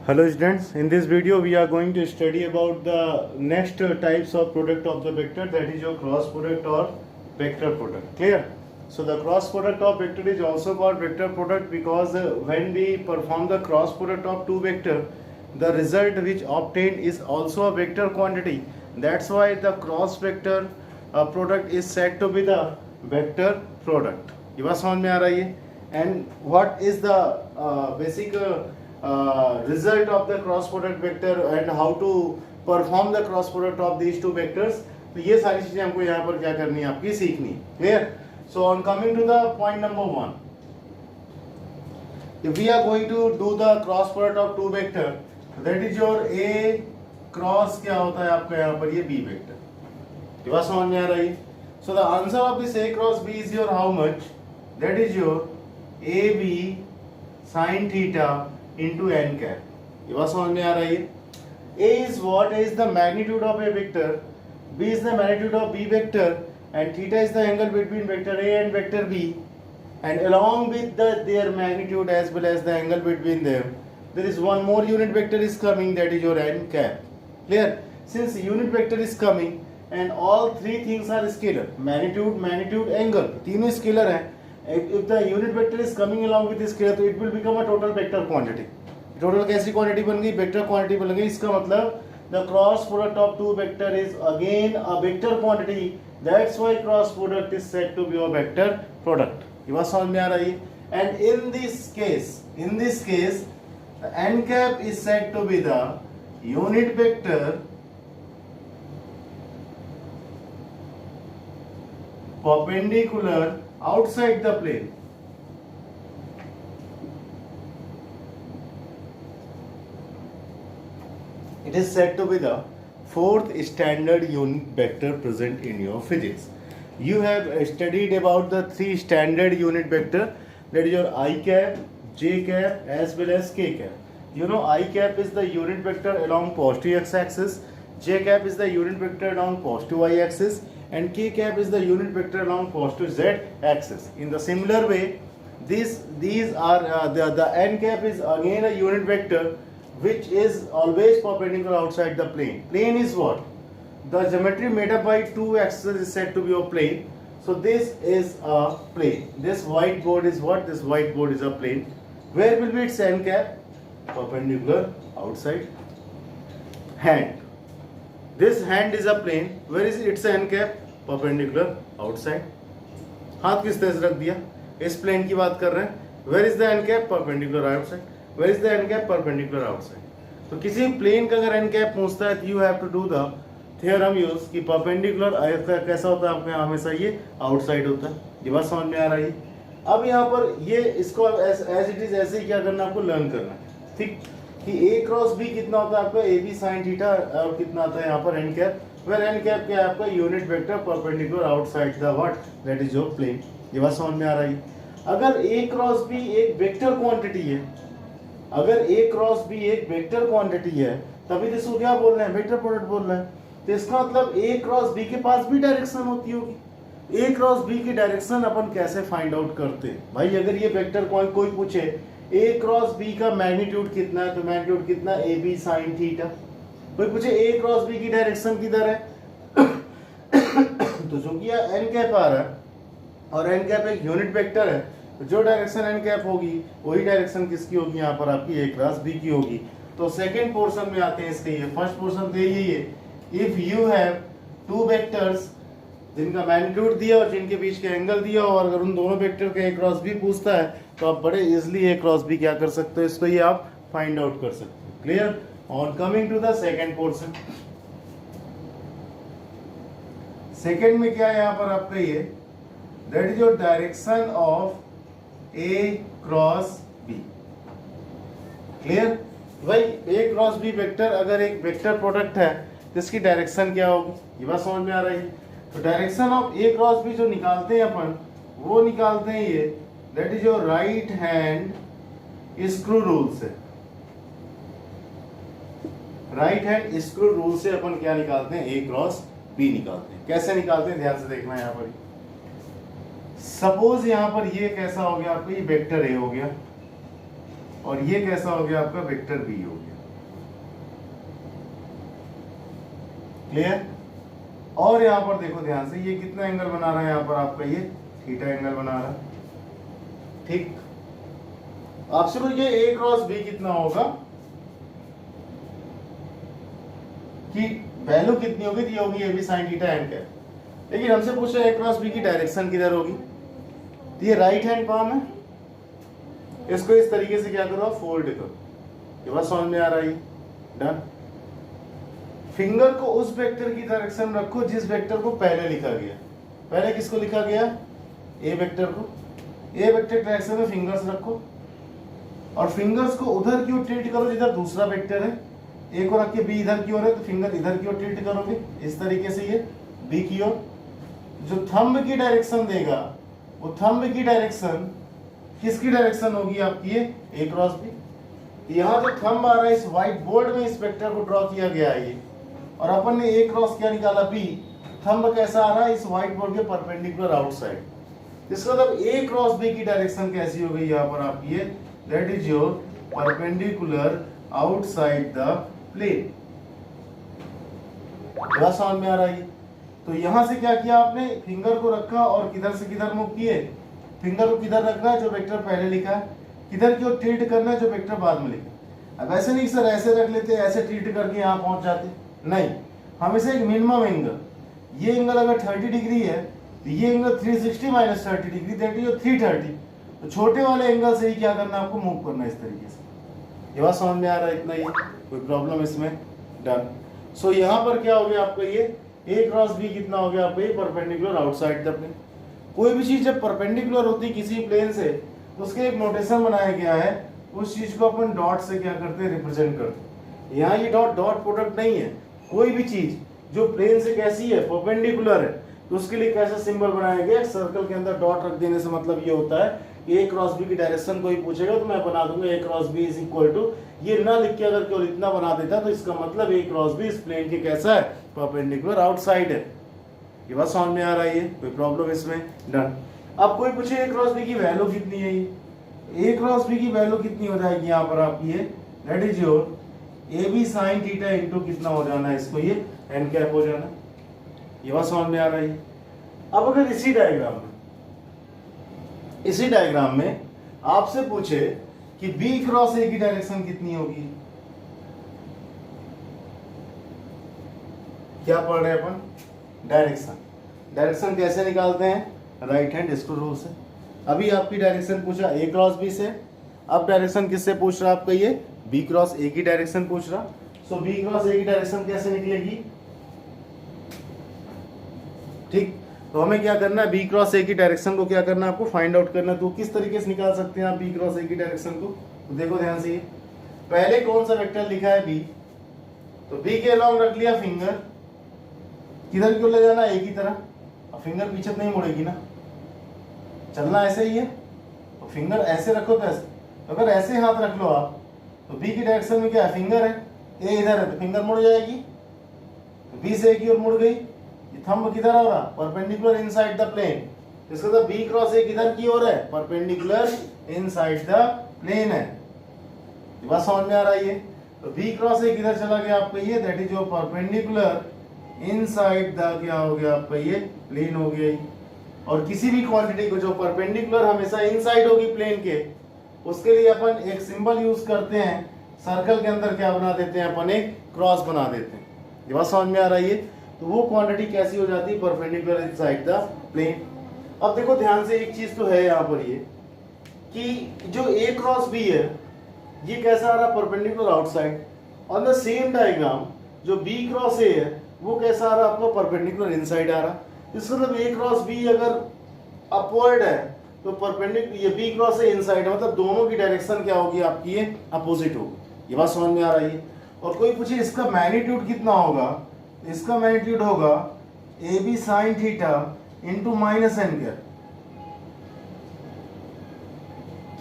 Hello students, in this video we are going to study about the next types of product of the vector, that is your cross product or vector product. Clear? So the cross product of vector is also called vector product because when we perform the cross product of two vector, the result which obtained is also a vector quantity. That's why the cross vector product is said to be the vector product. ये बात समझ में आ रही है? And what is the basic result of the cross product vector and how to perform the cross product of these two vectors. तो ये सारी चीजें हमको यहाँ पर क्या करनी है, आपकी सीखनी है. Clear? So on coming to the point number 1, if we are going to do the cross product of two vector, that is your A cross क्या होता है आपका यहाँ पर, ये B vector. ये बात समझ में आ रही है? So the answer of this A cross B is your how much? That is your AB sin theta into n cap. ये बात समझ में आ रही है? A is what? A is the magnitude of a vector, B is the magnitude of B vector, and theta is the angle between vector A and vector B, and along with their magnitude as well as the angle between them, there is one more unit vector is coming, that is your n cap. Clear? Since unit vector is coming and all three things are scalar, magnitude, angle, तीनों scalar हैं. If the unit vector is coming along with this scalar, तो it will become a total vector quantity. Total कैसी quantity बन गई? Vector quantity बन गई. इसका मतलब the cross product of two vector is again a vector quantity. That's why cross product is said to be a vector product. ये बात समझ में आ रही है? And in this case, the n cap is said to be the unit vector perpendicular outside the plane. It is said to be the fourth standard unit vector present in your physics. You have studied about the three standard unit vector, that is your I cap, J cap as well as K cap. You know I cap is the unit vector along positive x-axis, J cap is the unit vector along positive y-axis, and K cap is the unit vector along positive z-axis. In the similar way, these are the n cap is again a unit vector which is always perpendicular outside the plane. Plane is what? The geometry made up by two axes is said to be a plane. So this is a plane. This whiteboard is what? This whiteboard is a plane. Where will be its n cap? Perpendicular outside. Hand. This hand is a plane. Where is its n cap? Perpendicular outside. हाथ किस तरह से रख दिया? इस plane की बात कर रहे हैं. Where is the n cap? Perpendicular outside. Where is the n cap? Perpendicular outside. तो किसी प्लेन का अगर n cap पूछता है, you have to do the theorem use कि perpendicular कैसा होता है आपके यहाँ हमेशा ये outside होता है. ये बात समझ में आ रही है? अब यहाँ पर ये इसको as it is ऐसे ही क्या करना है, आपको लर्न करना है. ठीक कि A क्रॉस B कितना होता है आपका AB sin थीटा, और कितना आता है यहाँ पर n cap. Where n cap क्या है आपका unit vector perpendicular outside the what, that is your plane. ये बात समझ में आ रही है? अगर A क्रॉस B एक वेक्टर क्वांटिटी है, अगर A क्रॉस B एक वेक्टर क्वांटिटी है, तभी तो इसको क्या बोल रहे हैं, वेक्टर प्रोडक्ट बोल रहे हैं. तो इसका मतलब A क्रॉस B के पास भी डायरेक्शन होती होगी. A क्रॉस B की डायरेक्शन अपन कैसे फाइंड आउट करते हैं भाई? अगर ये वेक्टर कोई पूछे A क्रॉस B का मैग्नीट्यूड कितना है, तो मैग्नीट्यूड कितना, AB sin थीटा. कोई पूछे A क्रॉस B की डायरेक्शन किधर है, तो जो कि n कैप आ रहा है और n कैप एक यूनिट वेक्टर है, तो जो डायरेक्शन n कैप होगी वही डायरेक्शन किसकी होगी, यहाँ पर आपकी A क्रॉस B की होगी. तो सेकंड पोर्शन में आते हैं इसके. ये फर्स्ट पोर्शन तो यही है, if you have two vectors जिनका मैग्नीट्यूड दिया और जिनके बीच के एंगल दिया, और अगर उन दोनों वेक्टर का A क्रॉस B पूछता है, तो आप बड़े इजिली A क्रॉस B क्या कर सकते हो, इसको ये आप फाइंड आउट कर सकते हो. Clear? On coming to the second portion, second में क्या है यहाँ पर आपका ये, that is your direction of A cross B. Clear भाई? A क्रॉस B वेक्टर अगर एक वेक्टर प्रोडक्ट है तो इसकी डायरेक्शन क्या होगी, ये बात समझ में आ रही है? तो direction of A cross B जो निकालते हैं अपन, वो निकालते हैं ये, that is your right hand screw rule से. राइट हैंड स्क्रू रूल से अपन क्या निकालते हैं, A क्रॉस B निकालते हैं. कैसे निकालते हैं ध्यान से देखना है यहाँ पर. सपोज यहाँ पर ये कैसा हो गया आपका, ये वेक्टर A हो गया, और ये कैसा हो गया आपका, वेक्टर बी हो गया. क्लियर। और यहाँ पर देखो ध्यान से, ये कितना एंगल बना रहा है यहाँ पर आपका, ये थीटा एंगल बना रहा है। ठीक, आपसे पूछिए ए क्रॉस बी कितना होगा, कि वैल्यू कितनी होगी, तो ये होगी A B sine theta and क्या। लेकिन हमसे पूछा ए क्रॉस बी की डायरेक्शन किधर होगी, तो ये राइट हैंड पाम है, इसको इस तरीके से क्या करो, फोल्ड करो। ये बात समझ में आ रहा है, डन। फिंगर को उस वेक्टर की डायरेक्शन में रखो जिस वेक्टर को पहले लिखा गया। पहले किसको लिखा गया, ए वेक्टर को। ए वेक्टर डायरेक्शन में फिंगर्स रखो और फिंगर्स को उधर की ओर टिल्ट करो जिधर दूसरा वेक्टर है। ए को रख के बी इधर की ओर है तो फिंगर इधर की ओर टिल्ट करोगे, इस तरीके से ये बी की ओर। जो थंब की डायरेक्शन देगा वो थंब की डायरेक्शन किसकी डायरेक्शन होगी आपकी, ये ए क्रॉस बी। यहाँ जो थंब आ रहा है इस व्हाइट बोर्ड में इस वेक्टर को ड्रॉ किया गया है ये, और अपन ने ए क्रॉस क्या निकाला, बी। थंब कैसा आ रहा है, इस व्हाइट बोर्ड के परपेंडिकुलर आउटसाइड। इसका मतलब ए क्रॉस बी की डायरेक्शन कैसी हो गई यहाँ पर आपकी, ये that is your perpendicular outside the plane. बड़ा समझ में आ रहा है। तो यहां से क्या किया आपने, फिंगर को रखा और किधर से किधर मूव किए, फिंगर को किधर रखना है जो वेक्टर पहले लिखा है, किधर की ओर टिल्ट करना है जो वेक्टर बाद में लिखा। अब ऐसे नहीं सर ऐसे रख लेते, ऐसे टिल्ट करके यहाँ पहुंच जाते, नहीं। हम इसे एक मिनिमम एंगल, ये एंगल अगर 30 डिग्री है तो ये angle 360 minus 30 degree that is 330। तो छोटे वाले एंगल से ही क्या करना है आपको, मूव करना है इस तरीके से। ये बात समझ में आ रहा है, इतना ही, कोई प्रॉब्लम इसमें, डन। सो यहाँ पर क्या हो गया आपका, ये ए क्रॉस बी कितना हो गया आपका, ये परपेंडिकुलर आउटसाइड द प्लेन। कोई भी चीज जब परपेंडिकुलर होती है किसी प्लेन से तो उसके एक नोटेशन बनाया गया है, उस चीज को अपन डॉट से क्या करते हैं, रिप्रेजेंट करते हैं। यहाँ ये डॉट डॉट प्रोडक्ट नहीं है, कोई भी चीज जो प्लेन से कैसी है, परपेंडिकुलर है, तो उसके लिए कैसा सिंबल बनाया गया, सर्कल के अंदर डॉट रख देने से मतलब ये होता है ए क्रॉस बी की डायरेक्शन कोई पूछेगा तो मैं बना दूंगा A cross B is equal to, ये ना लिख के अगर केवल इतना बना देता तो इसका मतलब ए क्रॉस बी इस प्लेन के कैसा है, परपेंडिकुलर आउटसाइड है। ये बात समझ में आ रहा है, कोई प्रॉब्लम इसमें, डन। अब कोई पूछे ए क्रॉस बी की वैल्यू कितनी है, ए क्रॉस बी की वैल्यू कितनी हो जाएगी यहाँ पर आपकी, ये that is your A B sine theta into कितना हो जाना है इसको, ये एन कैप हो जाना। ये बात समझ में आ रही है। अब अगर इसी डायग्राम में आपसे पूछे कि बी क्रॉस ए की डायरेक्शन कितनी होगी, क्या पढ़ रहे हैं अपन, डायरेक्शन कैसे निकालते हैं, राइट हैंड स्क्रू रूल से। अभी आपकी डायरेक्शन पूछा ए क्रॉस बी से, अब डायरेक्शन किससे पूछ रहा आपका, ये बी क्रॉस ए की डायरेक्शन पूछ रहा। सो बी क्रॉस ए की डायरेक्शन कैसे निकलेगी, ठीक। तो हमें क्या करना है, बी क्रॉस ए की डायरेक्शन को क्या करना है, आपको फाइंड आउट करना है। तो किस तरीके से निकाल सकते हैं आप बी क्रॉस ए की डायरेक्शन को, तो देखो ध्यान से, पहले कौन सा वेक्टर लिखा है बी, तो बी के अलॉन्ग रख लिया फिंगर, किधर क्यों ले जाना, ए की तरह। अब फिंगर पीछे नहीं मुड़ेगी ना, चलना ऐसे ही है, तो फिंगर ऐसे रखो तो ऐसे, अगर ऐसे हाथ रख लो आप तो बी की डायरेक्शन में क्या है, फिंगर है, ए इधर है तो फिंगर मुड़ जाएगी, तो बी से ए की ओर मुड़ गई। ये थंब किधर हो रहा, परपेंडिकुलर इनसाइड द प्लेन, इसका मतलब बी क्रॉस ए किधर की ओर है, परपेंडिकुलर इनसाइड द प्लेन है। ये बात समझ में आ रही है। तो बी क्रॉस ए किधर चला गया आपका, ये दैट इज जो परपेंडिकुलर इनसाइड द क्या हो गया आपका, ये प्लेन हो गया। और किसी भी क्वांटिटी को जो परपेंडिकुलर हमेशा इनसाइड होगी प्लेन के, उसके लिए अपन एक सिंबल यूज करते हैं, सर्कल के अंदर क्या बना देते हैं अपन, एक क्रॉस बना देते हैं। ये बात समझ में आ रही है। तो वो क्वांटिटी कैसी हो जाती है, परपेंडिकुलर इनसाइड द प्लेन। अब देखो ध्यान से, एक चीज तो है यहाँ पर ये कि जो ए क्रॉस बी है ये कैसा आ रहा, perpendicular outside. On the same diagram जो बी क्रॉस ए है वो कैसा आ रहा, आपका परपेंडिकुलर इनसाइड आ रहा। इसका मतलब ए क्रॉस बी अगर अपवर्ड है तो परपेंडिकुलर, ये बी क्रॉस ए इनसाइड है, मतलब दोनों की डायरेक्शन क्या होगी आपकी, ये अपोजिट होगी। ये बात समझ में आ रही है। और कोई पूछे इसका मैग्नीट्यूड कितना होगा, इसका मैग्नीट्यूड होगा A B sine theta into minus n cap.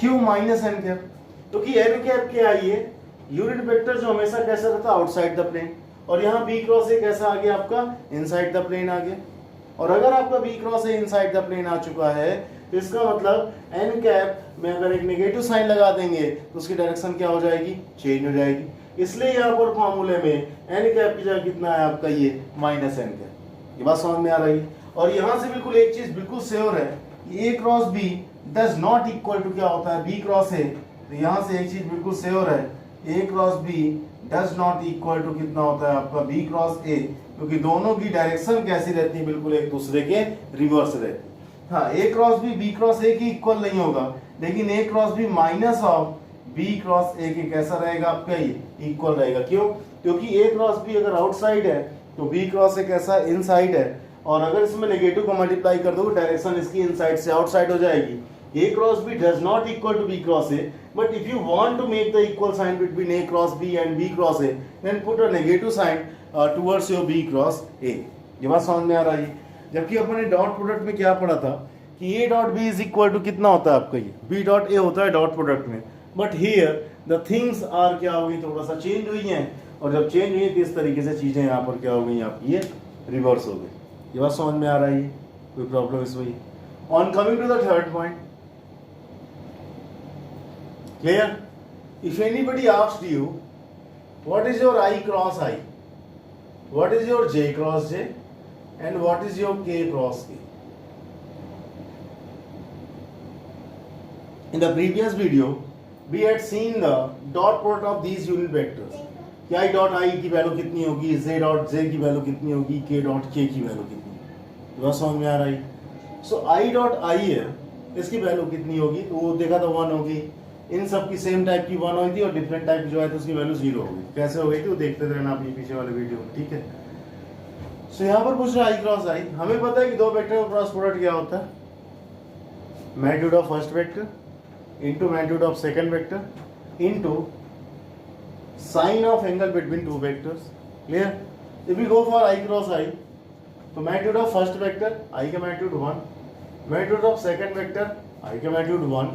क्यों माइनस एन कैप, क्योंकि एन कैप क्या है, ये यूनिट वेक्टर जो हमेशा कैसा रहता है, आउटसाइड द प्लेन, और यहाँ बी क्रॉस ए कैसा आ गया आपका, इनसाइड द प्लेन आ गया। और अगर आपका B cross A inside the plane आ चुका है तो इसका मतलब एन कैप में अगर एक नेगेटिव साइन लगा देंगे तो उसकी डायरेक्शन क्या हो जाएगी, चेंज हो जाएगी। इसलिए यहाँ पर फॉर्मूले में एन कैप की जगह कितना है आपका ये माइनस एन कैप। ये बात समझ में आ रही है। और यहाँ से बिल्कुल एक चीज बिल्कुल श्योर है, A cross B does not equal to क्या होता है, बी क्रॉस ए। तो यहाँ से एक चीज बिल्कुल श्योर है, A cross B does not equal to कितना होता है आपका बी क्रॉस ए, क्योंकि दोनों की डायरेक्शन कैसी रहती है, बिल्कुल एक दूसरे के रिवर्स रहती है। हाँ, A cross B cross A की इक्वल नहीं होगा, लेकिन A cross B minus of B cross A के कैसा रहेगा आपका, ये इक्वल रहेगा। क्यों? क्योंकि ए क्रॉस बी अगर आउटसाइड है तो बी क्रॉस ए कैसा इनसाइड है, और अगर इसमें नेगेटिव को मल्टीप्लाई कर दो डायरेक्शन इसकी इनसाइड से आउटसाइड हो जाएगी। A cross B does not equal to B cross A, but if you want to make the equal sign between A cross B and B cross A, then put a negative sign towards your B cross A. ये बात समझ में आ रही है। जबकि अपने dot product में क्या पढ़ा था कि A dot B is equal to कितना होता है आपका, ये B डॉट A होता है डॉट प्रोडक्ट में। But here the things are क्या हो गई, थोड़ा सा चेंज हुई हैं, और जब चेंज हुई तो इस तरीके से चीजें यहाँ पर क्या हो गई आपकी, ये रिवर्स हो गई। ये बात समझ में आ रही है, कोई प्रॉब्लम इसमें? On coming to the third point, clear? If anybody asked you what is your I cross I, what is your J cross J, and what is your K cross K? In the previous video we had seen the dot product of these unit vectors कि I dot I की value कितनी होगी, Z dot J की value कितनी होगी, K dot K की value कितनी होगी। बस समझ में आ रही। सो I dot I है, इसकी वैल्यू कितनी होगी, तो वो देखा था 1 होगी। इन सब की सेम टाइप की 1 हुई थी और डिफरेंट टाइप जो है तो उसकी वैल्यू 0 हो गई। कैसे हो गई थी वो देखते रहना अपनी पीछे वाले वीडियो में, ठीक है। सो यहाँ पर पूछ रहा है आई क्रॉस आई। हमें पता है कि दो वेक्टर का क्रॉस प्रोडक्ट क्या होता है, magnitude of first vector into magnitude of second vector into sine of angle between two vectors. Clear? If we go for i cross i, तो magnitude of first vector i का magnitude 1, magnitude of second vector i का magnitude 1,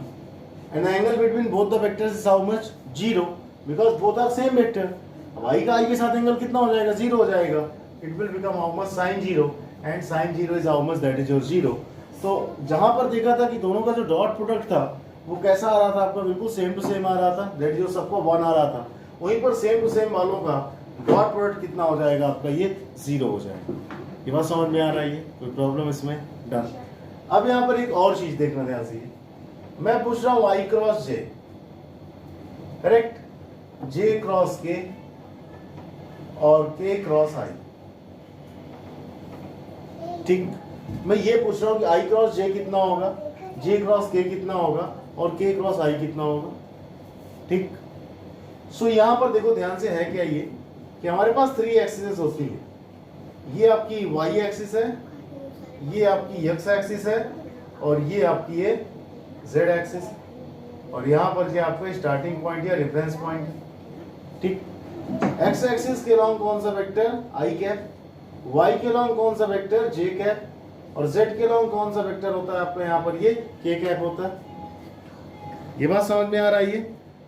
and the angle between both the vectors is how much, 0, because both are same vector। अब i का i के साथ angle कितना हो जाएगा, 0 हो जाएगा। it will become how much, sin 0, and sin 0 is how much, that is your 0। तो जहां पर देखा था कि दोनों का जो डॉट प्रोडक्ट था वो कैसा आ रहा था आपका, बिल्कुल सेम टू सेम आ रहा था, दैट इज सबको 1 आ रहा था। वहीं पर सेम टू सेम वालों का डॉट प्रोडक्ट कितना हो जाएगा आपका, ये 0 हो जाएगा। ये बात समझ में आ रही है, कोई प्रॉब्लम इसमें? डन। अब यहाँ पर एक और चीज देखना ध्यान से, मैं पूछ रहा हूं आई क्रॉस जे, करेक्ट, जे क्रॉस के और के क्रॉस आई, ठीक। मैं ये पूछ रहा हूं कि आई क्रॉस जे कितना होगा, जे क्रॉस के कितना होगा और के क्रॉस आई कितना होगा, ठीक। सो यहां पर देखो ध्यान से, है क्या ये कि हमारे पास 3 एक्सिस होती है। ये आपकी वाई एक्सिस है, ये आपकी एक्स एक्सिस है, और ये आपकी है Z एक्सिस, और यहाँ पर जो आपका स्टार्टिंग पॉइंट या रेफरेंस पॉइंट है, ठीक। X एक्सिस के लॉन्ग कौन सा वेक्टर, I कैप, Y के लॉन्ग कौन सा वेक्टर, J कैप, और Z के लॉन्ग कौन सा वेक्टर होता है आपका यहाँ पर, ये K कैप होता है। ये बात समझ में आ रही है?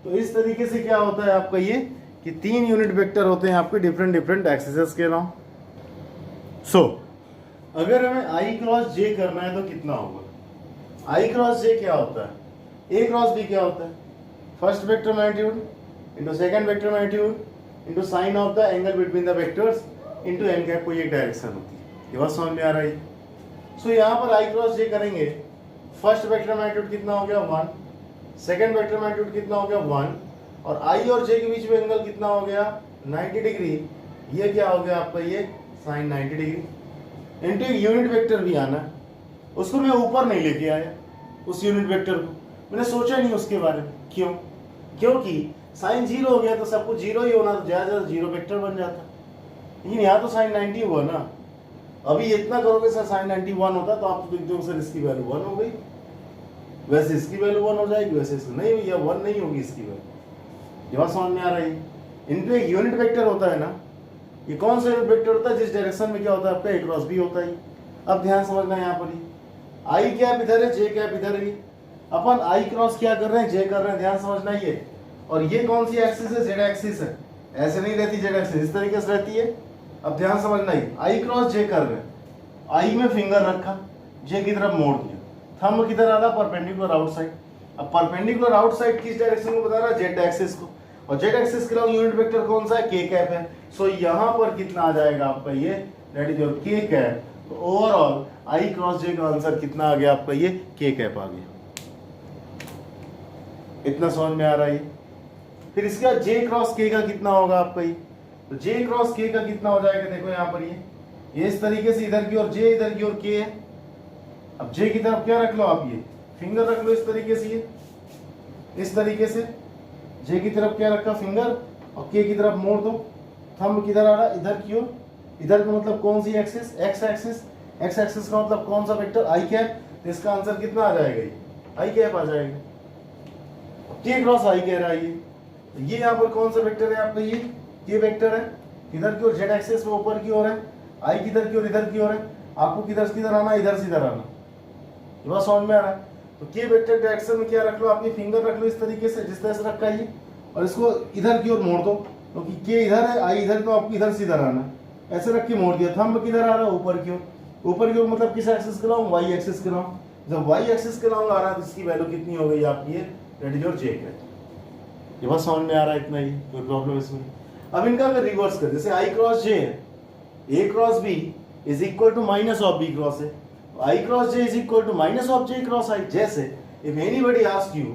तो इस तरीके से क्या होता है आपका ये कि 3 यूनिट वेक्टर होते हैं आपके डिफरेंट डिफरेंट एक्सिस के लॉन्ग। सो अगर हमें I क्रॉस J करना है तो कितना होगा, आई क्रॉस जे क्या होता है, ए क्रॉस बी क्या होता है, first vector magnitude into second vector magnitude into sine of the angle between the vectors into n cap, कोई एक डायरेक्शन होती है। ये बात समझ में आ रही है? सो यहाँ पर आई क्रॉस जे करेंगे, फर्स्ट वेक्टर मैग्नीट्यूड कितना हो गया 1, सेकंड वेक्टर मैग्नीट्यूड कितना हो गया 1, और आई और जे के बीच में एंगल कितना हो गया 90 डिग्री। ये क्या हो गया आपका, ये साइन 90 डिग्री। इनटू एक यूनिट वेक्टर भी आना, उसको मैं ऊपर नहीं लेके आया, उस यूनिट वेक्टर को मैंने सोचा नहीं उसके बारे में। क्यों? क्योंकि साइन 0 हो गया तो सब कुछ 0 ही होना, तो ज्यादा 0 वेक्टर बन जाता। लेकिन यहाँ तो साइन 90 हुआ ना, अभी इतना करोगे सर साइन 91 होता तो आप तो देखते हो सर इसकी वैल्यू 1 हो गई, वैसे इसकी वैल्यू 1 हो जाएगी, वैसे इसकी नहीं भैया 1 नहीं होगी इसकी वैल्यू। ये बात समझ में आ रही है? इनपे एक यूनिट वेक्टर होता है ना, ये कौन सा यूनिट वेक्टर होता है, जिस डायरेक्शन में क्या होता है आपका ए क्रॉस बी होता है। अब ध्यान समझना यहाँ पर, आई कैप इधर है, जे कैप इधर है, अपन आई क्रॉस क्या कर रहे हैं, जे कर रहे हैं, ध्यान समझना ये। और ये कौन सी एक्सिस है, जेड एक्सिस है। ऐसे नहीं रहती जेड एक्सिस, इस तरीके से रहती है। अब ध्यान समझना ही, आई क्रॉस जे कर रहे हैं, आई में फिंगर रखा, जे की तरफ मोड़ दिया, थंब किधर आ रहा, परपेंडिकुलर आउटसाइड। अब परपेंडिकुलर आउटसाइड किस डायरेक्शन को बता रहा है, जेड एक्सिस को, और जेड एक्सिस के लॉन्ग यूनिट वेक्टर कौन सा है, के कैप है। सो यहाँ पर कितना आ जाएगा आपका ये, दैट इज योर के कैप। तो ओवरऑल आई क्रॉस जे का आंसर कितना आ गया आपका, ये के कैप आ गया। इतना समझ में आ रहा है। फिर इसके बाद जे क्रॉस के का कितना होगा आपका ये, तो जे क्रॉस के का कितना हो जाएगा, देखो यहाँ पर ये इस तरीके से इधर की ओर जे, इधर की ओर के है। अब जे की तरफ क्या रख लो आप, ये फिंगर रख लो इस तरीके से, ये इस तरीके से जे की तरफ क्या रखा, फिंगर, और के की तरफ मोड़ दो। थंब किधर आ रहा, इधर की ओर। इधर का मतलब कौन सी axis, X axis. X axis का मतलब कौन सा वेक्टर, आई कैप। तो इसका आंसर कितना आ जाएगा, ये आई कैप आ जाएगा। के क्रॉस आई कह रहा है ये यहाँ पर कौन सा वेक्टर है आपका, ये वेक्टर है। इधर की ओर जेड एक्सिस में ऊपर की ओर है, आई किधर की ओर, इधर की ओर है। आपको किधर से किधर आना, इधर से इधर आना। ये बात समझ में आ रहा है। तो के वेक्टर डायरेक्शन में क्या रख लो, आपकी फिंगर रख लो इस तरीके से, जिस तरह से रखा है ये, और इसको इधर की ओर मोड़ दो, क्योंकि के इधर है, आई इधर, तो आपको इधर से इधर आना। ऐसे रख के मोड़ दिया। थंब किधर आ रहा है, ऊपर की ओर। ऊपर की ओर मतलब किस एक्सिस के लॉन्ग, वाई एक्सिस के लॉन्ग। जब वाई एक्सिस के लॉन्ग आ रहा है तो इसकी वैल्यू कितनी हो गई आपकी, that is your J cap. ये बात समझ में आ रहा है, इतना ही, कोई प्रॉब्लम इसमें। अब इनका अगर रिवर्स कर, जैसे आई क्रॉस जे है, A cross B is equal to minus of B cross है, i cross j is equal to minus of j cross i. जैसे if anybody ask you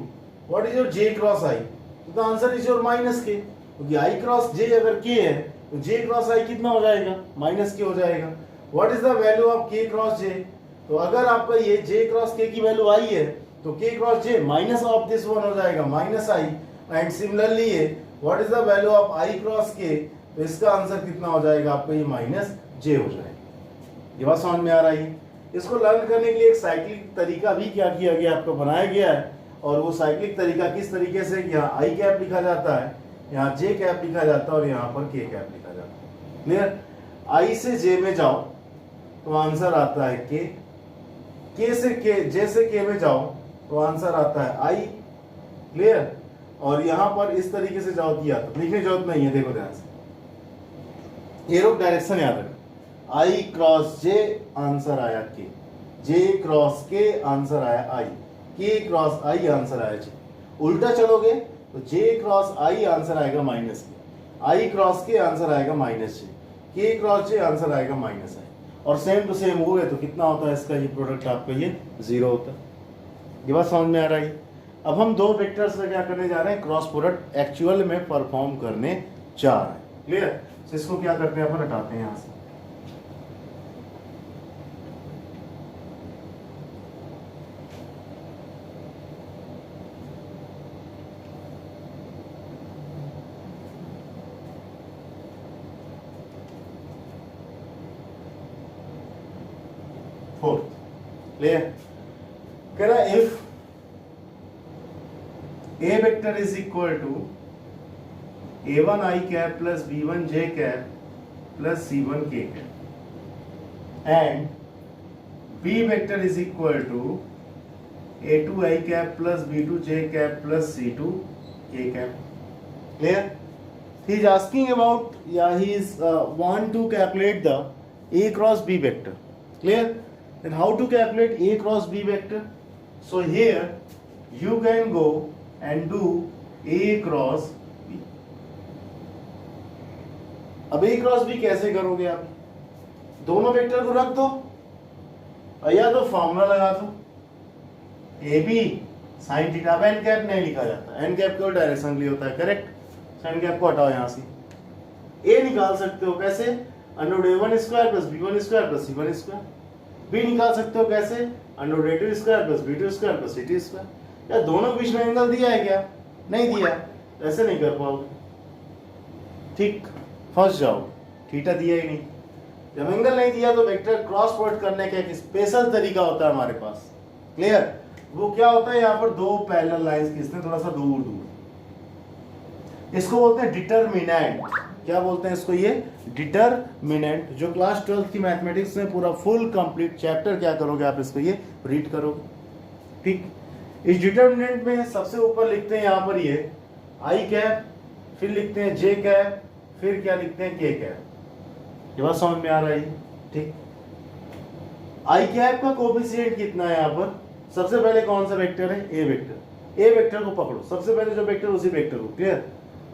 what is your j cross i, तो the answer is your minus k, क्योंकि आई cross जे अगर के है तो जे cross आई कितना हो जाएगा, माइनस के हो जाएगा। What is the value of के क्रॉस जे, तो अगर आपका ये जे क्रॉस के की वैल्यू आई है तो के cross J minus of this one हो जाएगा, माइनस आई। एंड सिमिलरली ये what is the value of I cross के, तो इसका आंसर कितना हो जाएगा आपका, ये माइनस जे हो जाएगा। ये बात समझ में आ रही है। इसको लर्न करने के लिए एक साइक्लिक तरीका भी क्या किया गया, आपको बनाया गया है। और वो साइक्लिक तरीका किस तरीके से, यहाँ आई कैप लिखा जाता है, यहाँ जे कैप लिखा जाता है, और यहाँ पर के कैप लिखा जाता है। क्लियर। आई से जे में जाओ तो आंसर आता है के से के, जे से के में जाओ तो आंसर आता है आई। क्लियर। और यहाँ पर इस तरीके से जाओ दिया तो लिखने की जरूरत नहीं है, देखो ध्यान से, एरो डायरेक्शन याद रखो। आई क्रॉस जे आंसर आया के, जे क्रॉस के आंसर आया आई, के क्रॉस आई आंसर आया जे। उल्टा चलोगे तो जे क्रॉस आई आंसर आएगा माइनस के, आई क्रॉस के आंसर आएगा माइनस जे, के क्रॉस जे आंसर आएगा माइनस आई। और सेम टू सेम हो गए तो कितना होता है इसका ये प्रोडक्ट आपका, ये 0 होता है। ये बात समझ में आ रही है। अब हम दो वेक्टर्स से क्या करने जा रहे हैं, क्रॉस प्रोडक्ट एक्चुअल में परफॉर्म करने जा रहे हैं। क्लियर। तो इसको क्या करते हैं, अपन हटाते हैं यहाँ से। Fourth, clear. कह रहा if A vector is equal to a1 I cap plus b1 j cap plus c1 k cap and b vector is equal to a2 I cap plus b2 j cap plus c2 k cap. Clear? He is asking about, he is want to calculate the a cross b vector. Clear? Then how to calculate a cross b vector? So here you can go and do a cross b. अब a cross b कैसे करोगे आप, दोनों vector को रख दो और या तो फॉर्मूला लगा दो, ए बी साइन थीटा। अब एन कैप नहीं लिखा जाता, एन कैप केवल डायरेक्शन के लिए होता है, करेक्ट। साइन कैप को हटाओ यहाँ से। ए निकाल सकते हो कैसे, under a1 square plus b1 square plus c1 square. B निकाल सकते हो कैसे, under a2 square plus b2 square plus c2 square. या दोनों के बीच में एंगल दिया है क्या, नहीं दिया, ऐसे नहीं कर पाओगे, ठीक, फंस जाओ, थीटा दिया ही नहीं। जब एंगल नहीं दिया तो वेक्टर क्रॉस प्रोडक्ट करने का एक स्पेशल तरीका होता है हमारे पास। क्लियर। वो क्या होता है, यहाँ पर दो पैरेलल लाइंस खींचते हैं थोड़ा सा दूर दूर, इसको बोलते हैं डिटरमिनेंट। क्या बोलते हैं इसको, ये डिटरमिनेंट। जो क्लास 12th की मैथमेटिक्स में पूरा फुल कंप्लीट चैप्टर क्या करोगे आप, इसको ये रीड करोगे, ठीक। इस डिटरमिनेंट में सबसे ऊपर लिखते हैं यहाँ पर ये आई कैप, फिर लिखते हैं जे कैप, फिर क्या लिखते हैं के कैप। ये बात समझ में आ रहा है, ठीक। आई कैप का कोफिशिएंट कितना है यहाँ पर, सबसे पहले कौन सा वेक्टर है, ए वेक्टर। ए वेक्टर को पकड़ो, सबसे पहले जो वेक्टर उसी वेक्टर को, क्लियर।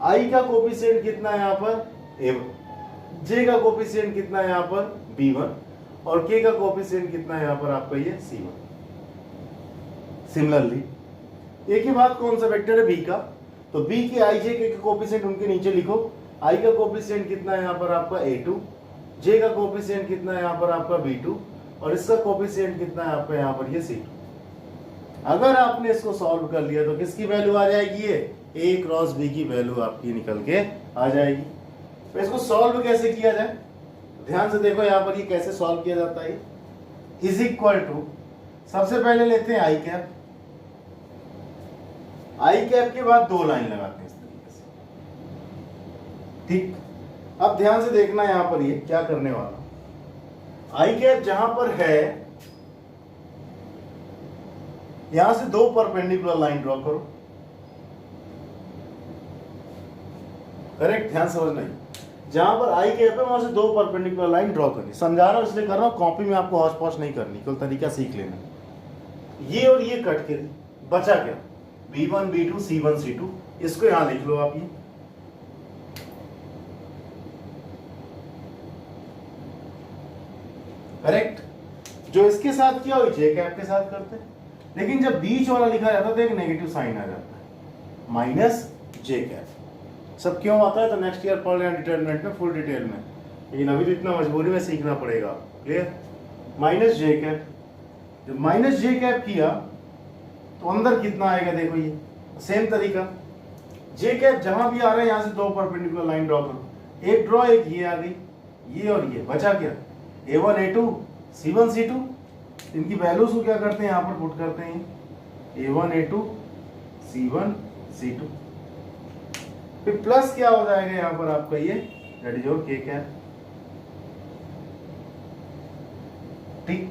आई का कोफिशिएंट कितना है यहाँ पर, a1, जे का कोफिशिएंट कितना है यहाँ पर b1 और k का कोफिशिएंट कितना है यहाँ पर आपका ये c1। सिमिलरली एक ही बात कौन सा वेक्टर है, b का, तो b के i j के कोफिशिएंट उनके नीचे लिखो। i का कोफिशिएंट कितना है यहाँ पर आपका a2, j का कोफिशिएंट कितना है यहाँ पर आपका b2 और इसका कोफिशिएंट कितना है आपका यहाँ पर ये c2। अगर आपने इसको सॉल्व कर लिया तो किसकी वैल्यू आ जाएगी, ये a क्रॉस b की वैल्यू आपकी निकल के आ जाएगी। तो इसको सॉल्व कैसे किया जाए, ध्यान से देखो यहाँ पर ये कैसे सॉल्व किया जाता है। इज इक्वल टू, सबसे पहले लेते हैं आई कैप, आई कैप के बाद दो लाइन लगाते हैं इस तरीके से, ठीक। अब ध्यान से देखना यहां पर ये क्या करने वाला, आई कैप जहां पर है यहां से दो परपेंडिकुलर लाइन ड्रॉ करो, करेक्ट, ध्यान समझना ही। जहां पर आई कैप है वहां से दो परपेंडिकुलर लाइन ड्रॉ करनी, समझा रहा हूं इसलिए कर रहा हूं, कॉपी में आपको हौच पौच नहीं करनी, केवल तरीका सीख लेना। ये और ये कट के बचा क्या, b1 b2 c1 c2, इसको यहां लिख लो आप, ये करेक्ट। जो इसके साथ किया वो जे कैप के साथ करते हैं, लेकिन जब बीच वाला लिखा जाता है तो एक नेगेटिव साइन आ जाता है, माइनस जे कैप। सब क्यों आता है तो नेक्स्ट ईयर पढ़ लेना डिटरमिनेंट में फुल डिटेल में, लेकिन अभी तो इतना मजबूरी में सीखना पड़ेगा, क्लियर। माइनस जे कैप, जब माइनस जे कैप किया तो अंदर कितना आएगा, देखो ये सेम तरीका, जे कैप जहां भी आ रहा है यहां से दो परपेंडिकुलर लाइन ड्रॉ करो, एक ड्रॉ, एक ये आ गई, ये और ये बचा क्या, a1 a2 c1 c2, इनकी वैल्यूज को क्या करते हैं यहां पर पुट करते हैं, a1 a2 c1 c2, फिर प्लस क्या हो जाएगा यहां पर आपका ये, that is your k cap, ठीक।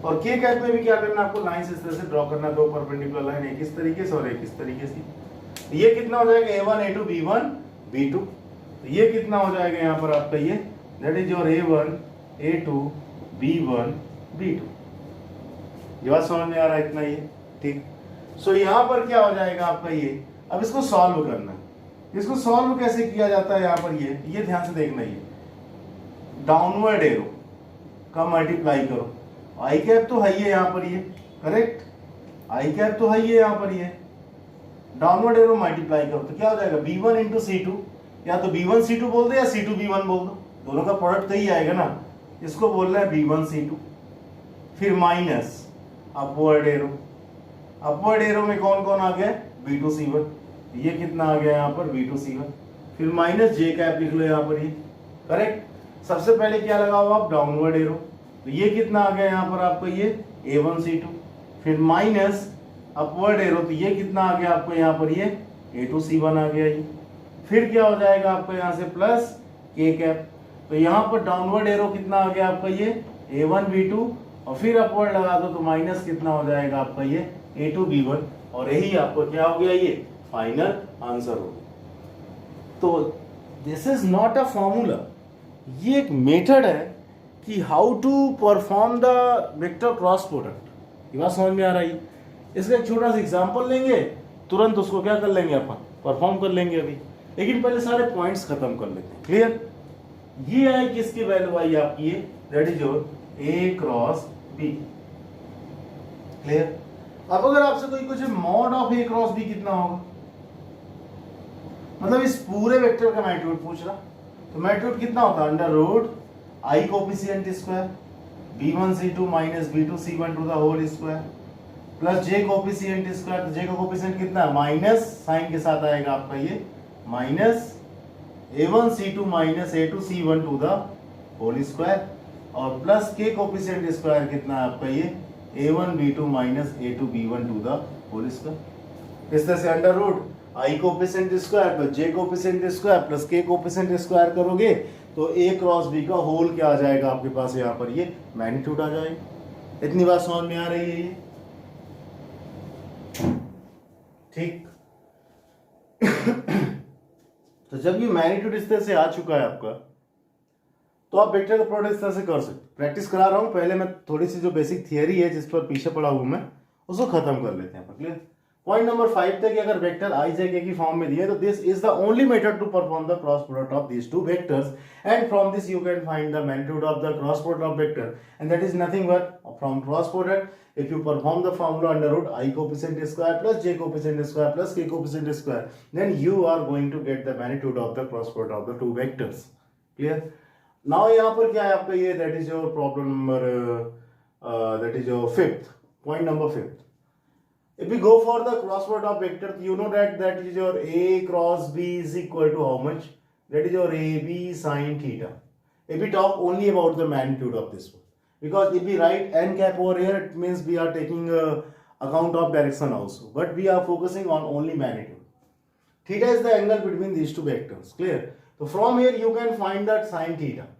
और k कैप में भी क्या करना, आपको लाइन इस तरह से ड्रॉ करना, दो परपेंडिकुलर लाइन, एक इस तरीके से और एक इस तरीके से। ये कितना हो जाएगा, a1 a2 b1 b2, तो ये कितना हो जाएगा यहाँ पर आपका ये, that is your a1 a2 b1 b2। ये बात समझ में आ रहा है इतना, ये ठीक। सो यहाँ पर क्या हो जाएगा आपका ये, अब इसको सॉल्व करना है। इसको सॉल्व कैसे किया जाता है यहाँ पर ये ध्यान से देखना, ये डाउनवर्ड एरो का मल्टीप्लाई करो, आई कैप तो है ये यहाँ पर ये, करेक्ट, आई कैप तो है ये यहाँ पर ये, डाउनवर्ड एरो मल्टीप्लाई करो तो क्या हो जाएगा, b1 इंटू c2, या तो b1 c2 बोल दो या c2 b1 बोल दो, दोनों का प्रोडक्ट तो ही आएगा ना, इसको बोल रहा है b1 c2, फिर minus upward arrow, upward arrow में कौन कौन आ गया, b2 c1, ये कितना आ गया यहाँ पर b2 c1, फिर माइनस जे कैप लिख लो यहाँ पर ये, करेक्ट। सबसे पहले क्या लगाओ आप, डाउनवर्ड एरो, तो ये कितना आ गया यहाँ पर आपको ये a1 c2, फिर माइनस अपवर्ड एरो, तो ये कितना आ गया आपको यहाँ पर ये a2 c1 आ गया ये, फिर क्या हो जाएगा आपको यहाँ से प्लस k कैप, तो यहाँ पर डाउनवर्ड एरो कितना आ गया आपका ये a1 b2 और फिर अपवर्ड लगा दो तो माइनस कितना हो जाएगा आपका ये a2 b1, और यही आपको क्या हो गया, ये फाइनल आंसर हो गया। तो this is not a formula, ये एक मेथड है कि how to perform the vector cross product. ये बात समझ में आ रही है। इसका एक छोटा सा एग्जांपल लेंगे, तुरंत उसको क्या कर लेंगे अपन, परफॉर्म कर लेंगे अभी, लेकिन पहले सारे पॉइंट्स खत्म कर लेते हैं, क्लियर। ये है किसकी वैल्यू आई आपकी, that is your a cross b, clear. अब अगर आपसे कोई कुछ mod of a cross b कितना होगा, मतलब इस पूरे वेक्टर का मैग्नीट्यूड पूछ रहा, तो मैग्नीट्यूड कितना होता है, under root i coefficient square b1 c2 minus b2 c1 to the whole square plus j coefficient square, तो j का कोफिशिएंट कितना है, माइनस साइन के साथ आएगा आपका ये minus a1 c2 minus a2 c1 to the whole square, और प्लस k कोफिशिएंट स्क्वायर कितना है आपका ये a1 b2 minus a2 b1 to the whole square. इस तरह से under root i coefficient square plus j coefficient square plus k coefficient square करोगे तो a क्रॉस b का होल क्या आ जाएगा आपके पास, यहाँ पर ये मैग्नीट्यूड आ जाएगा। इतनी बात समझ में आ रही है ये, ठीक। तो जब ये मैग्नीट्यूड इस तरह से आ चुका है आपका, तो आप वेक्टर का प्रोडक्ट इस तरह से कर सकते। प्रैक्टिस करा रहा हूं, पहले मैं थोड़ी सी जो बेसिक थियरी है जिस पर पीछे पड़ा हूं मैं, उसको खत्म कर लेते हैं। क्लियर। पॉइंट नंबर 5 तक अगर वेक्टर i से k की फॉर्म में दिए तो this is the only method to perform the cross product of these two vectors and from this you can find the magnitude of the cross product of vector and that is nothing but from cross product if you perform the formula under root i coefficient square plus j coefficient square plus k coefficient square then you are going to get the magnitude of the cross product of the two vectors. Clear. Now यहाँ पर क्या है आपका ये that is your problem number that is your fifth point number 5th। If we go for the cross product of vector, you know that is your a cross b is equal to how much? That is your ab sin theta. If we talk only about the magnitude of this one, because if we write n cap over here, it means we are taking account of direction also, but we are focusing on only magnitude. Theta is the angle between these two vectors. Clear? So from here you can find that sin theta.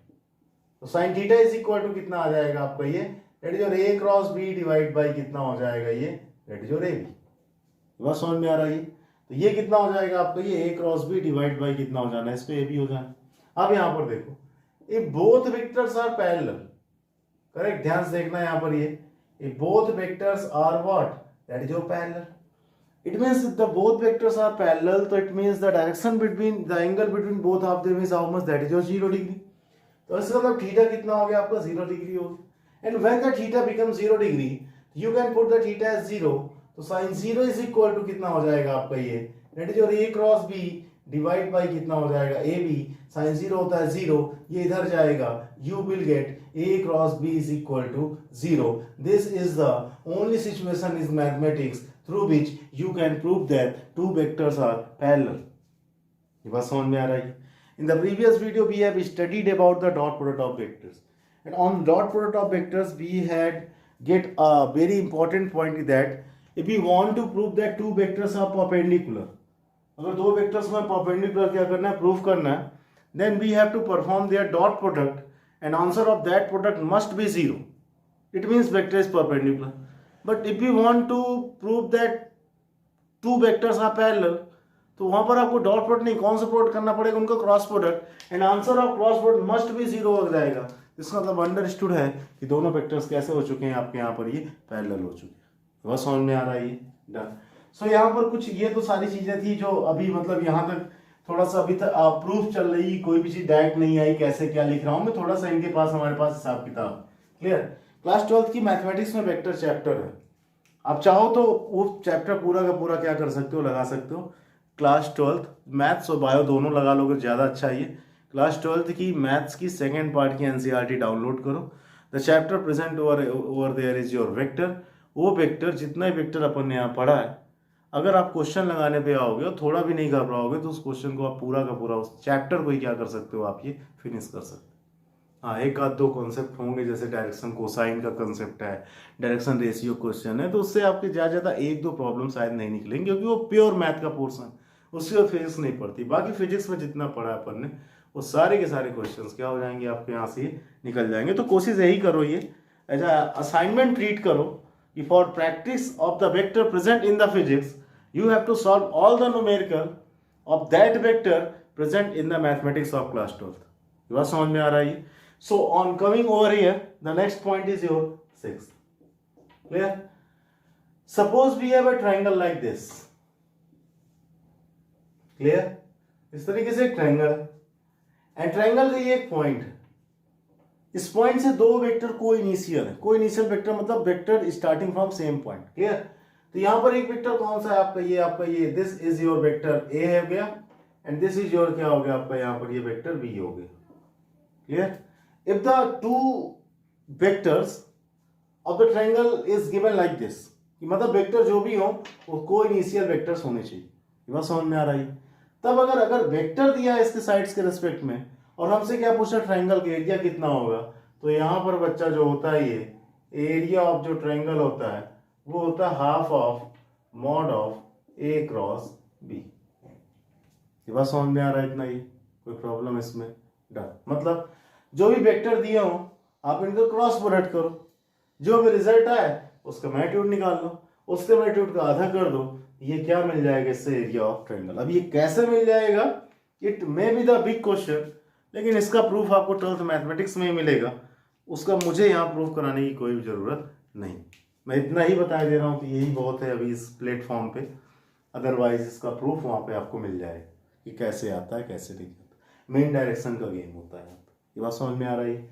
So sin theta is equal to कितना आ जाएगा आपका ये? That is your a cross b divide by कितना हो जाएगा ये? That is your AB। बस समझ में आ रहा है। तो ये कितना हो जाएगा आपका ये a cross b divide by कितना हो जाना है इस पे AB हो जाना। अब यहाँ पर देखो if both vectors are parallel, correct, ध्यान से देखना यहाँ पर ये if both vectors are what, that is your parallel, it means the both vectors are parallel, so it means the direction between the angle between both of them is how much, that is your 0 degree। तो इसका मतलब theta कितना हो गया आपका 0 degree हो गया। And when the theta become 0 degree you can put the theta as 0, तो sin 0 is equal to कितना हो जाएगा आपका ये, that is your a cross b divide by कितना हो जाएगा ab, sin 0 होता है 0, ये इधर जाएगा, you will get a cross b is equal to 0। This is the only situation in mathematics through which you can prove that two vectors are parallel। ये बात समझ में आ रही है। In the previous video we have studied about the dot product of vectors, and on dot product of vectors we had get a very important point that if we want to prove that two vectors are perpendicular, अगर दो vectors में perpendicular क्या करना है, proof करना है, then we have to perform their dot product and answer of that product must be 0। It means vector is perpendicular। But if we want to prove that two vectors are parallel, तो वहां पर आपको dot product नहीं, कौन सा product करना पड़ेगा, उनका cross product, and answer of cross product must be 0 हो जाएगा। इसका मतलब अंडरस्टूड है कि दोनों वेक्टर्स कैसे हो चुके हैं आपके यहाँ पर ये पैरेलल हो चुके हैं। बस समझ में आ रहा है ये डन। सो यहाँ पर कुछ ये तो सारी चीजें थी जो अभी मतलब यहाँ तक थोड़ा सा अभी तक प्रूफ चल रही, कोई भी चीज डायरेक्ट नहीं आई, कैसे क्या लिख रहा हूँ मैं, थोड़ा सा इनके पास हमारे पास हिसाब किताब। क्लियर। क्लास 12th की मैथमेटिक्स में वेक्टर चैप्टर है, आप चाहो तो वो चैप्टर पूरा का पूरा क्या कर सकते हो, लगा सकते हो। क्लास 12th मैथ्स और बायो दोनों लगा लोगे ज़्यादा अच्छा है ये। क्लास 12th की मैथ्स की सेकेंड पार्ट की एनसीईआरटी डाउनलोड करो। The chapter present over there is your vector. वो वेक्टर जितना ही वेक्टर अपन ने यहाँ पढ़ा है, अगर आप क्वेश्चन लगाने पे आओगे और थोड़ा भी नहीं घबराओगे तो उस क्वेश्चन को आप पूरा का पूरा उस चैप्टर को ही क्या कर सकते हो, आप ये फिनिश कर सकते हो। हाँ, एक आध दो कॉन्सेप्ट होंगे, जैसे डायरेक्शन कोसाइन का कॉन्सेप्ट है, डायरेक्शन रेशियो क्वेश्चन है, तो उससे आपके ज़्यादा एक दो प्रॉब्लम शायद नहीं निकलेंगे, क्योंकि वो प्योर मैथ का पोर्सन, उससे फिजिक्स नहीं पड़ती। बाकी फिजिक्स में जितना पढ़ा अपन ने वो सारे के सारे क्वेश्चंस क्या हो जाएंगे आपके यहाँ से निकल जाएंगे। तो कोशिश यही करो, ये एज असाइनमेंट ट्रीट करो कि for practice of the vector present in the physics you have to solve all the numerical of that vector present in the mathematics of class 12th। ये बात समझ में आ रहा है। So on coming over here the next point is your 6th। Clear. Suppose we have a triangle like this. Clear. इस तरीके से एक ट्रायंगल है एंड ट्रायंगल का ये एक पॉइंट है, इस पॉइंट से दो वेक्टर को इनिशियल है। को इनिशियल वेक्टर मतलब vector starting from same point. Clear. तो यहां पर एक वेक्टर कौन सा है आपका ये दिस इज योर वेक्टर ए हो गया एंड दिस इज योर क्या हो गया आपका यहाँ पर ये वेक्टर बी हो गया। Clear. If the two vectors of the triangle is given like this, मतलब वेक्टर जो भी हो वो को इनिशियल वेक्टर्स होने चाहिए। ये बात समझ में आ रही है। तब अगर वेक्टर दिया है इसके साइड्स के रिस्पेक्ट में और हमसे क्या पूछा ट्रायंगल का एरिया कितना होगा, तो यहाँ पर बच्चा जो होता है ये एरिया ऑफ जो ट्रायंगल होता है वो होता है half of mod of A cross B. ये बात समझ में आ रहा है इतना, ये कोई प्रॉब्लम इसमें डन। मतलब जो भी वेक्टर दिए हो आप इनको क्रॉस प्रोडक्ट करो, जो भी रिजल्ट आए उसका मैग्नीट्यूड निकाल लो, उसके मैग्नीट्यूड का आधा कर दो, ये क्या मिल जाएगा इससे एरिया ऑफ ट्रायंगल। अब ये कैसे मिल जाएगा, it may be the big question, लेकिन इसका प्रूफ आपको 12th मैथमेटिक्स में ही मिलेगा, उसका मुझे यहाँ प्रूफ कराने की कोई जरूरत नहीं। मैं इतना ही बता दे रहा हूँ तो यही बहुत है अभी इस प्लेटफॉर्म पे, अदरवाइज इसका प्रूफ वहाँ पे आपको मिल जाएगा कि कैसे आता है कैसे नहीं आता। मेन डायरेक्शन का गेम होता है। ये बात समझ में आ रही है?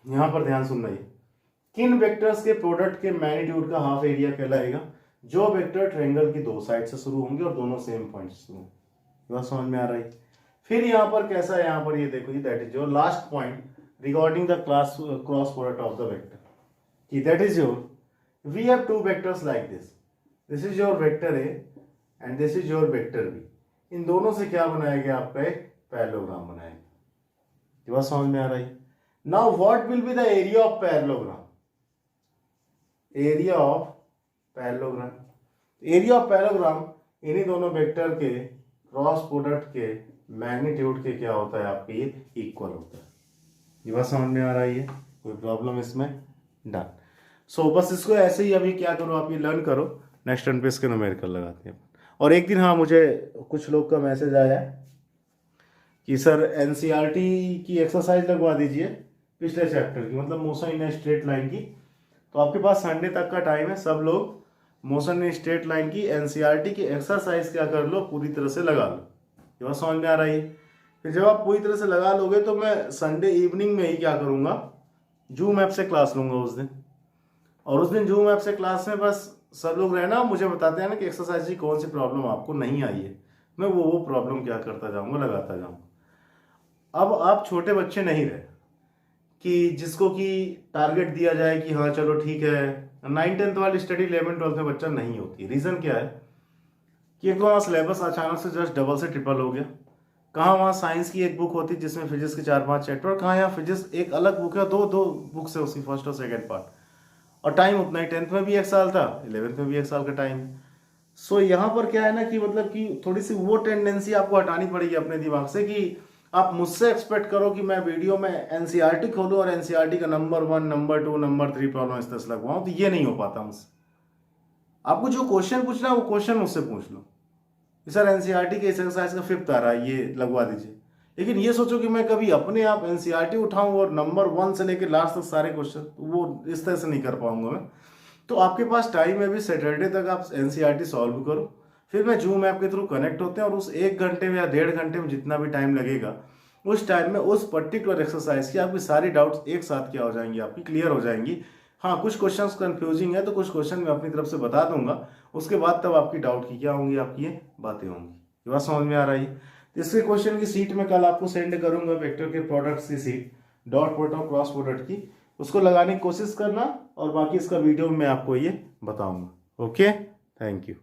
यहाँ पर ध्यान सुन रही, किन वेक्टर्स के प्रोडक्ट के मैग्नीट्यूड का हाफ एरिया कहलाएगा? जो वेक्टर ट्रायंगल की दो साइड से शुरू होंगे और दोनों सेम पॉइंट से शुरू होंगे। बात समझ में आ रही? फिर यहाँ पर कैसा है, यहाँ पर ये देखो जी, that is your last point regarding the cross product of the vector, कि that is your, we have two vectors like this is your vector A and this is your vector B. इन दोनों से क्या बनाया गया? आपका एक parallelogram बनाया गया। ये बात समझ में आ रही? Now what will be the area of parallelogram? Area of parallelogram, area of parallelogram इन्हीं दोनों वेक्टर के क्रॉस प्रोडक्ट के मैग्नीट्यूड के क्या होता है? आपके ये इक्वल होता है। ये बात समझ में आ रही है? कोई प्रॉब्लम इसमें? डन। सो बस इसको ऐसे ही अभी क्या करो, आप ये लर्न करो, नेक्स्ट टर्न पे इसके न्यूमेरिकल लगाते हैं। और एक दिन हाँ, मुझे कुछ लोग का मैसेज आया कि सर एनसीईआरटी की एक्सरसाइज लगवा दीजिए पिछले चैप्टर की, मतलब मोशन इन स्ट्रेट लाइन की। तो आपके पास संडे तक का टाइम है, सब लोग मोशन इन स्ट्रेट लाइन की एनसीईआरटी की एक्सरसाइज क्या कर लो, पूरी तरह से लगा लो। ये बात समझ में आ रही है? फिर जब आप पूरी तरह से लगा लोगे तो मैं संडे इवनिंग में ही क्या करूँगा, जूम ऐप से क्लास लूँगा उस दिन। और उस दिन जूम ऐप से क्लास में बस सब लोग रहना, मुझे बताते हैं ना कि एक्सरसाइज की कौन सी प्रॉब्लम आपको नहीं आई है, मैं वो प्रॉब्लम क्या करता जाऊँगा, लगाता जाऊँगा। अब आप छोटे बच्चे नहीं रहे कि जिसको कि टारगेट दिया जाए कि हाँ चलो ठीक है, 9-10 वाली स्टडी 11-12 में बच्चा नहीं होती है। रीज़न क्या है कि एक तो वहाँ सिलेबस अचानक से जस्ट डबल से ट्रिपल हो गया। कहाँ वहाँ साइंस की एक बुक होती जिसमें फिजिक्स के 4-5 चैप्टर, कहाँ यहाँ फिजिक्स एक अलग बुक है, दो बुक्स है उसकी, फर्स्ट और सेकेंड पार्ट, और टाइम उतना ही। 10th में भी 1 साल था, 11th में भी 1 साल का टाइम है। सो यहाँ पर क्या है ना कि मतलब कि थोड़ी सी वो टेंडेंसी आपको हटानी पड़ेगी अपने दिमाग से कि आप मुझसे एक्सपेक्ट करो कि मैं वीडियो में एनसीईआरटी खोलूँ और एनसीईआरटी का नंबर 1, नंबर 2, नंबर 3 प्रॉब्लम इस तरह से लगवाऊँ, तो ये नहीं हो पाता मुझसे। आपको जो क्वेश्चन पूछना है वो क्वेश्चन मुझसे पूछ लो, सर एनसीईआरटी के इस एक्सरसाइज का 5th आ रहा है, ये लगवा दीजिए। लेकिन ये सोचो कि मैं कभी अपने आप एनसीईआरटी उठाऊं और नंबर 1 से लेकर लास्ट तक सारे क्वेश्चन, वो इस तरह से नहीं कर पाऊंगा मैं। तो आपके पास टाइम है, अभी सैटरडे तक आप एनसीईआरटी सॉल्व करो, फिर मैं जूम ऐप के थ्रू कनेक्ट होते हैं और उस 1 घंटे में या 1.5 घंटे में जितना भी टाइम लगेगा, उस टाइम में उस पर्टिकुलर एक्सरसाइज की आपकी सारी डाउट्स एक साथ क्या हो जाएंगी, आपकी क्लियर हो जाएंगी। हाँ, कुछ क्वेश्चंस कंफ्यूजिंग है तो कुछ क्वेश्चन मैं अपनी तरफ से बता दूंगा, उसके बाद तब आपकी डाउट की क्या होंगी, आपकी ये बातें होंगी। ये बात समझ में आ रही है? तो इसके क्वेश्चन की सीट मैं कल आपको सेंड करूंगा, वेक्टर के प्रोडक्ट्स की सीट, डॉट प्रोडक्ट और क्रॉस प्रोडक्ट की, उसको लगाने की कोशिश करना, और बाकी इसका वीडियो में मैं आपको ये बताऊंगा। Okay, thank you.